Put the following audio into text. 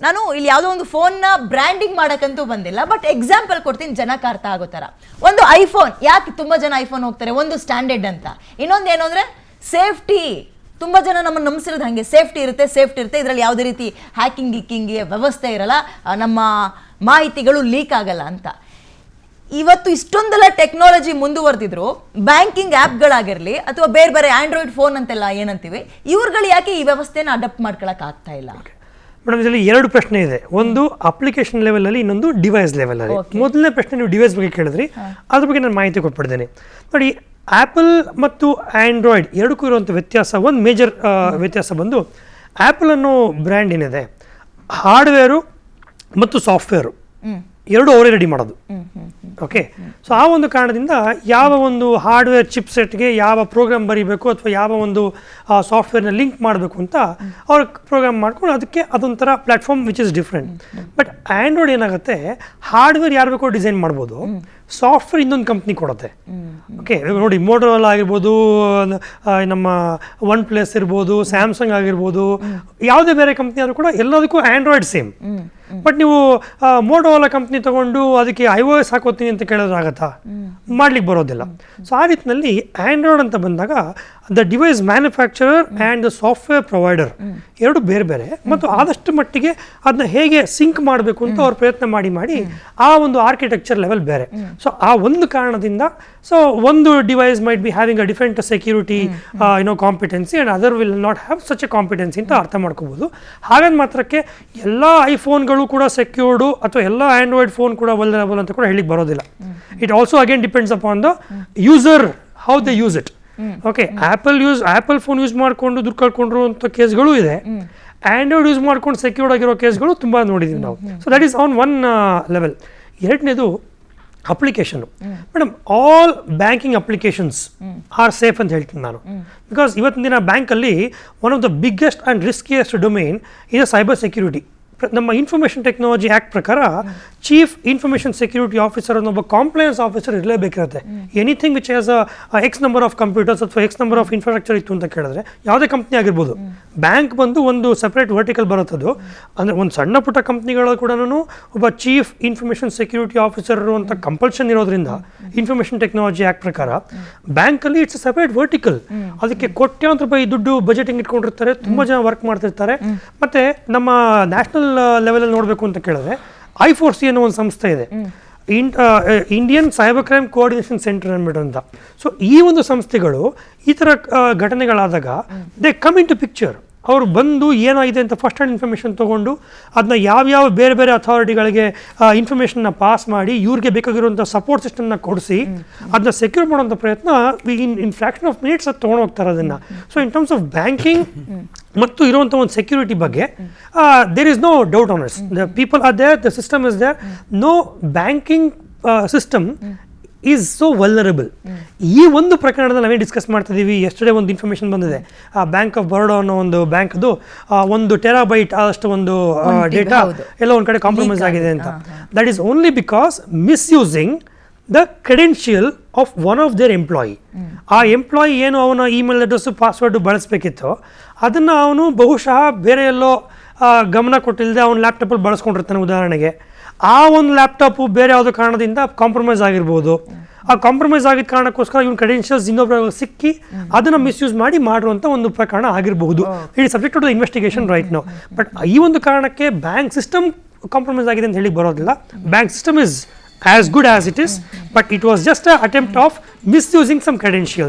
ನಾನು ಇಲ್ಲಿ ಯಾವುದೋ ಒಂದು ಫೋನ್ನ ಬ್ರ್ಯಾಂಡಿಂಗ್ ಮಾಡೋಕ್ಕಂತೂ ಬಂದಿಲ್ಲ, ಬಟ್ ಎಕ್ಸಾಂಪಲ್ ಕೊಡ್ತೀನಿ ಜನಕ್ಕೆ ಅರ್ಥ ಆಗೋ ಥರ. ಒಂದು ಐಫೋನ್, ಯಾಕೆ ತುಂಬ ಜನ ಐಫೋನ್ ಹೋಗ್ತಾರೆ? ಒಂದು ಸ್ಟ್ಯಾಂಡರ್ಡ್ ಅಂತ, ಇನ್ನೊಂದು ಏನು ಅಂದರೆ ಸೇಫ್ಟಿ. ತುಂಬ ಜನ ನಮ್ಮನ್ನು ನಂಬಿಸಿರೋದು ಹಾಗೆ, ಸೇಫ್ಟಿ ಇರುತ್ತೆ, ಇದರಲ್ಲಿ ಯಾವುದೇ ರೀತಿ ಹ್ಯಾಕಿಂಗ್ ವ್ಯವಸ್ಥೆ ಇರಲ್ಲ, ನಮ್ಮ ಮಾಹಿತಿಗಳು ಲೀಕ್ ಆಗಲ್ಲ ಅಂತ. ಇವತ್ತು ಇಷ್ಟೊಂದೆಲ್ಲ ಟೆಕ್ನಾಲಜಿ ಮುಂದುವರೆದಿದ್ರು ಬ್ಯಾಂಕಿಂಗ್ ಆ್ಯಪ್ಗಳಾಗಿರಲಿ ಅಥವಾ ಬೇರೆ ಬೇರೆ ಆಂಡ್ರಾಯ್ಡ್ ಫೋನ್ ಅಂತೆಲ್ಲ ಏನಂತೀವಿ, ಇವ್ರುಗಳು ಯಾಕೆ ಈ ವ್ಯವಸ್ಥೆನ ಅಡಾಪ್ಟ್ ಮಾಡ್ಕೊಳಕ್ಕೆ ಆಗ್ತಾ ಇಲ್ಲ? ಮೇಡಮ್, ಇದರಲ್ಲಿ ಎರಡು ಪ್ರಶ್ನೆ ಇದೆ. ಒಂದು ಅಪ್ಲಿಕೇಶನ್ ಲೆವೆಲಲ್ಲಿ, ಇನ್ನೊಂದು ಡಿವೈಸ್ ಲೆವೆಲಲ್ಲಿ. ಮೊದಲನೇ ಪ್ರಶ್ನೆ ನೀವು ಡಿವೈಸ್ ಬಗ್ಗೆ ಕೇಳಿದ್ರಿ, ಅದ್ರ ಬಗ್ಗೆ ನಾನು ಮಾಹಿತಿ ಕೊಟ್ಬಿಡ್ತೇನೆ. ನೋಡಿ, ಆ್ಯಪಲ್ ಮತ್ತು ಆ್ಯಂಡ್ರಾಯ್ಡ್ ಎರಡಕ್ಕೂ ಇರುವಂಥ ವ್ಯತ್ಯಾಸ, ಒಂದು ಮೇಜರ್ ವ್ಯತ್ಯಾಸ ಬಂದು, ಆ್ಯಪಲ್ ಅನ್ನೋ ಬ್ರ್ಯಾಂಡ್ ಏನಿದೆ, ಹಾರ್ಡ್ವೇರು ಮತ್ತು ಸಾಫ್ಟ್ವೇರು ಎರಡು ಅವರೇ ರೆಡಿ ಮಾಡೋದು. ಓಕೆ, ಸೊ ಆ ಒಂದು ಕಾರಣದಿಂದ ಯಾವ ಒಂದು ಹಾರ್ಡ್ವೇರ್ ಚಿಪ್ ಸೆಟ್ಗೆ ಯಾವ ಪ್ರೋಗ್ರಾಮ್ ಬರೀಬೇಕು ಅಥವಾ ಯಾವ ಒಂದು ಸಾಫ್ಟ್ವೇರ್ನ ಲಿಂಕ್ ಮಾಡಬೇಕು ಅಂತ ಅವ್ರು ಪ್ರೋಗ್ರಾಮ್ ಮಾಡ್ಕೊಂಡು ಅದಕ್ಕೆ ಅದೊಂಥರ platform which is different. But Android ಏನಾಗುತ್ತೆ, ಹಾರ್ಡ್ವೇರ್ ಯಾರು ಬೇಕೋ ಡಿಸೈನ್ ಮಾಡ್ಬೋದು, ಸಾಫ್ಟ್ವೇರ್ ಇನ್ನೊಂದು ಕಂಪ್ನಿ ಕೊಡುತ್ತೆ. ಓಕೆ, ನೋಡಿ, ಮೋಟೋರೋಲಾ ಆಗಿರ್ಬೋದು, ನಮ್ಮ ಒನ್ ಪ್ಲಸ್ ಇರ್ಬೋದು, ಸ್ಯಾಮ್ಸಂಗ್ ಆಗಿರ್ಬೋದು, ಯಾವುದೇ ಬೇರೆ ಕಂಪ್ನಿ ಆದರೂ ಕೂಡ ಎಲ್ಲದಕ್ಕೂ ಆ್ಯಂಡ್ರಾಯ್ಡ್ ಸೇಮ್. ಬಟ್ ನೀವು ಮೋಟೋರೋಲಾ ಕಂಪ್ನಿ ತಗೊಂಡು ಅದಕ್ಕೆ iOS ಹಾಕೋತೀನಿ ಅಂತ ಕೇಳೋದು ಆಗತ್ತಾ? ಮಾಡ್ಲಿಕ್ಕೆ ಬರೋದಿಲ್ಲ. ಸೊ ಆ ರೀತಿಯಲ್ಲಿ ಆ್ಯಂಡ್ರಾಯ್ಡ್ ಅಂತ ಬಂದಾಗ the device manufacturer and the software provider ಎರಡು ಬೇರೆ ಬೇರೆ, ಮತ್ತು ಆದಷ್ಟು ಮಟ್ಟಿಗೆ ಅದನ್ನ ಹೇಗೆ ಸಿಂಕ್ ಮಾಡಬೇಕು ಅಂತ ಅವ್ರು ಪ್ರಯತ್ನ ಮಾಡಿ ಆ ಒಂದು ಆರ್ಕಿಟೆಕ್ಚರ್ ಲೆವೆಲ್ ಬೇರೆ. ಸೊ ಆ ಒಂದು ಕಾರಣದಿಂದ ಸೊ ಒಂದು device might be having a different security competency and other will not have such A competency ಅಂತ ಅರ್ಥ ಮಾಡ್ಕೋಬೋದು. ಹಾಗಾಗಿ ಮಾತ್ರಕ್ಕೆ ಎಲ್ಲ ಐಫೋನ್ಗಳು ಕೂಡ ಸೆಕ್ಯೂರ್ಡು ಅಥವಾ ಎಲ್ಲ ಆ್ಯಂಡ್ರಾಯ್ಡ್ ಫೋನ್ ಕೂಡ ವಲ್ನರಬಲ್ ಅಂತ ಕೂಡ ಹೇಳಿಕ್ಕೆ ಬರೋದಿಲ್ಲ. It also again depends upon the user, how they use it. Okay, apple phone use ಮಾಡಿಕೊಂಡು ದುಡ್ಡು ಕಳ್ಕೊಂಡ್ರು ಅಂತ ಕೇಸ್ಗಳು ಇದೆ, ಆ್ಯಂಡ್ರಾಯ್ಡ್ ಯೂಸ್ ಮಾಡ್ಕೊಂಡು ಸೆಕ್ಯೂರ್ಡ್ ಆಗಿರೋ ಕೇಸ್ಗಳು ತುಂಬ ನೋಡಿದ್ದೀವಿ ನಾವು. So that is on one level. ಎರಡನೇದು application. Madam, all banking applications are safe ಅಂತ ಹೇಳ್ತೀನಿ ನಾನು. ಬಿಕಾಸ್ ಇವತ್ತಿನ ದಿನ ಬ್ಯಾಂಕಲ್ಲಿ one of the biggest and riskiest domain ಇದೆ ಸೈಬರ್ ಸೆಕ್ಯೂರಿಟಿ. ನಮ್ಮ ಇನ್ಫಾರ್ಮೇಷನ್ ಟೆಕ್ನಾಲಜಿ ಆ್ಯಕ್ಟ್ ಪ್ರಕಾರ ಚೀಫ್ ಇನ್ಫಾರ್ಮೇಷನ್ ಸೆಕ್ಯೂರಿಟಿ ಆಫೀಸರ್ ಅನ್ನೊಬ್ಬ ಕಾಂಪ್ಲೈನ್ಸ್ ಆಫೀಸರ್ ಇರಲೇಬೇಕಿರುತ್ತೆ. Anything which has X number of computers ಅಥವಾ ಎಕ್ಸ್ ನಂಬರ್ ಆಫ್ ಇನ್ಫ್ರಾಸ್ಟ್ರಕ್ಚರ್ ಇತ್ತು ಅಂತ ಕೇಳಿದ್ರೆ, ಯಾವುದೇ ಕಂಪ್ನಿ ಆಗಿರ್ಬೋದು, ಬ್ಯಾಂಕ್ ಬಂದು ಒಂದು ಸಪ್ರೇಟ್ ವರ್ಟಿಕಲ್ ಬರುತ್ತದು. ಅಂದರೆ ಒಂದು ಸಣ್ಣ ಪುಟ್ಟ ಕಂಪ್ನಿಗಳು ಕೂಡ ಒಬ್ಬ ಚೀಫ್ ಇನ್ಫಾರ್ಮೇಷನ್ ಸೆಕ್ಯೂರಿಟಿ ಆಫೀಸರ್ ಅಂತ ಕಂಪಲ್ಷನ್ ಇರೋದ್ರಿಂದ ಇನ್ಫಾರ್ಮೇಷನ್ ಟೆಕ್ನಾಲಜಿ ಆ್ಯಕ್ಟ್ ಪ್ರಕಾರ ಬ್ಯಾಂಕಲ್ಲಿ ಇಟ್ಸ್ ಸಪ್ರೇಟ್ ವರ್ಟಿಕಲ್. ಅದಕ್ಕೆ ಕೋಟ್ಯಾಂತರ ರೂಪಾಯಿ ದುಡ್ಡು ಬಜೆಟಿಂಗ್ ಇಟ್ಕೊಂಡಿರ್ತಾರೆ, ತುಂಬ ಜನ ವರ್ಕ್ ಮಾಡ್ತಿರ್ತಾರೆ. ಮತ್ತು ನಮ್ಮ ನ್ಯಾಷನಲ್ ಲೆವೆಲಲ್ಲಿ ನೋಡಬೇಕು ಅಂತ ಕೇಳಿದ್ರೆ I4C ಅನ್ನೋ ಒಂದು ಸಂಸ್ಥೆ ಇದೆ, Indian cyber crime coordination centre ಅಂದ್ಬಿಟ್ಟು ಅಂತ. ಸೊ ಈ ಒಂದು ಸಂಸ್ಥೆಗಳು ಈ ಥರ ಘಟನೆಗಳಾದಾಗ they come into picture. ಅವರು ಬಂದು ಏನಾಗಿದೆ ಅಂತ ಫಸ್ಟ್ ಹ್ಯಾಂಡ್ ಇನ್ಫಾರ್ಮೇಷನ್ ತೊಗೊಂಡು ಅದನ್ನ ಯಾವ್ಯಾವ ಬೇರೆ ಬೇರೆ ಅಥಾರಿಟಿಗಳಿಗೆ ಇನ್ಫಾರ್ಮೇಷನ್ನ ಪಾಸ್ ಮಾಡಿ ಇವ್ರಿಗೆ ಬೇಕಾಗಿರುವಂಥ ಸಪೋರ್ಟ್ ಸಿಸ್ಟಮ್ನ ಕೊಡಿಸಿ ಅದನ್ನ ಸೆಕ್ಯೂರ್ ಮಾಡುವಂಥ ಪ್ರಯತ್ನ ಇನ್ ಫ್ರಾಕ್ಷನ್ ಆಫ್ ಮಿನಿಟ್ಸ್ ಅದು ತೊಗೊಂಡು ಹೋಗ್ತಾರೆ ಅದನ್ನು. So in terms of banking ಮತ್ತು ಇರುವಂಥ ಒಂದು ಸೆಕ್ಯೂರಿಟಿ ಬಗ್ಗೆ there is no doubt on its. The people are there, the system is there. No banking system is so vulnerable. ಈ ಒಂದು ಪ್ರಕರಣದಲ್ಲಿ ನಾವೇ ಡಿಸ್ಕಸ್ ಮಾಡ್ತಿದ್ದೀವಿ. ಎಸ್ಟರ್ಡೇ ಒಂದು ಇನ್ಫಾರ್ಮೇಷನ್ ಬಂದಿದೆ, ಬ್ಯಾಂಕ್ ಆಫ್ ಬರೋಡಾ ಅನ್ನೋ ಒಂದು ಬ್ಯಾಂಕ್ ಅದು 1 ಟೆರಾಬೈಟ್ ಆದಷ್ಟು ಒಂದು ಡೇಟಾ ಎಲ್ಲ ಒಂದು ಕಡೆ ಕಾಂಪ್ರಮೈಸ್ ಆಗಿದೆ ಅಂತ. That is only because misusing the credential of one of their employee. ಆ ಎಂಪ್ಲಾಯಿ ಏನು ಅವನ ಇಮೇಲ್ ಅಡ್ರೆಸ್ಸು ಪಾಸ್ವರ್ಡು ಬಳಸಬೇಕಿತ್ತು, ಅದನ್ನು ಅವನು ಬಹುಶಃ ಬೇರೆ ಎಲ್ಲೋ ಗಮನ ಕೊಟ್ಟಿಲ್ಲದೆ ಅವನ ಲ್ಯಾಪ್ಟಾಪಲ್ಲಿ ಬಳಸ್ಕೊಂಡಿರ್ತಾನೆ. ಉದಾಹರಣೆಗೆ ಆ ಒಂದು ಲ್ಯಾಪ್ಟಾಪು ಬೇರೆ ಯಾವುದೋ ಕಾರಣದಿಂದ ಕಾಂಪ್ರಮೈಸ್ ಆಗಿರ್ಬೋದು. ಆ ಕಾಂಪ್ರಮೈಸ್ ಆಗಿದ್ದ ಕಾರಣಕ್ಕೋಸ್ಕರ ಇವ್ನ ಕ್ರೆಡೆನ್ಷಿಯಲ್ಸ್ ಇನ್ನೊಬ್ಬರ ಸಿಕ್ಕಿ ಅದನ್ನು ಮಿಸ್ಯೂಸ್ ಮಾಡಿ ಮಾಡಿರುವಂಥ ಒಂದು ಪ್ರಕರಣ ಆಗಿರಬಹುದು. It subject to the investigation right now. But ಈ ಒಂದು ಕಾರಣಕ್ಕೆ ಬ್ಯಾಂಕ್ ಸಿಸ್ಟಮ್ ಕಾಂಪ್ರಮೈಸ್ ಆಗಿದೆ ಅಂತ ಹೇಳಿ ಬರೋದಿಲ್ಲ. Bank system is as good as it is, but it was just an attempt of misusing some credentials.